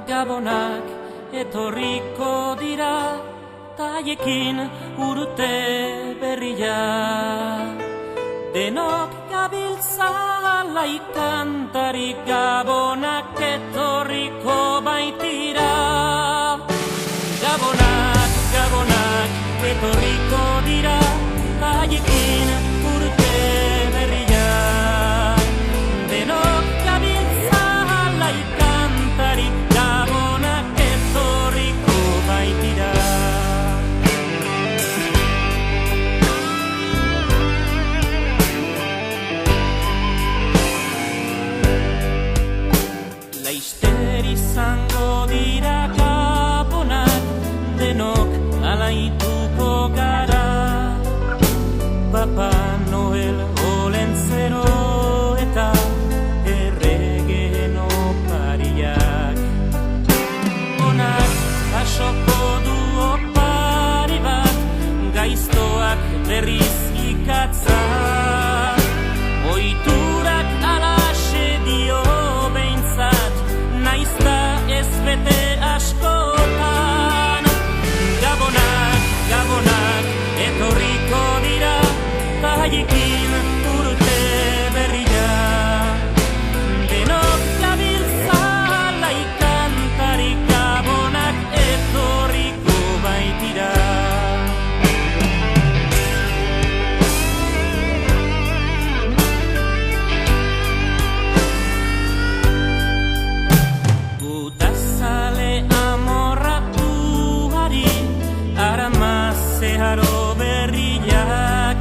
gabonak etorriko dira, taiekin urte berria. Denok gabiltza alai kantari, gabonak etorriko baitira. Gabonak, gabonak etorriko dira, taiekin urte berria. Denok gabiltza alai kantari, gabonak etorriko baitira. Laizter izango dira gabonak, denok alaituko gara. Papa Noel olentzero eta erregeen opariak. Onak asoko du opari bat, gaiztoak berriz ikatza. Oiturak alaxe dio behintzat, naizta ez bete askotan. Gabonak, gabonak etorriko dira, taiekin urte berria. Denok gabiltza alai kantari, gabonak etorriko baitira. Gutazale amorratuari, aramazeharo berriak.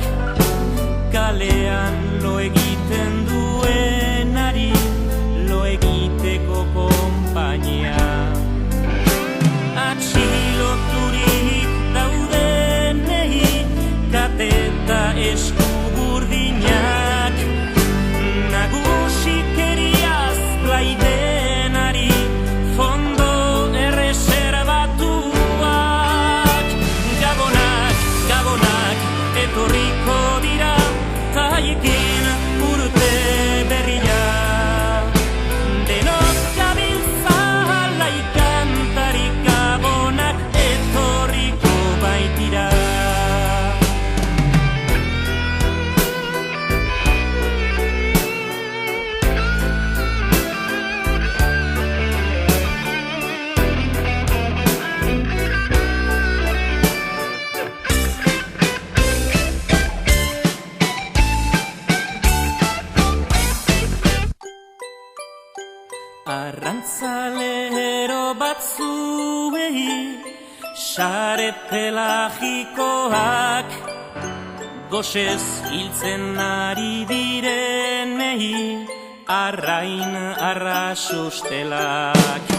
Kalean lo egiten duenari, lo egiteko konpainia. Atxiloturik daudenei, kateta esku burdinak. Nagusikeriaz blaidenari, fondo erreserbatuak. Gabonak, gabonak etorriko dira, taiekin urte berria. Denok gabiltza alai kantari, gabonak etorriko baitira. Arrantzalero batzuei, sare pelagikoak, gosez hiltzen ari direnei, arrain arrasostelak.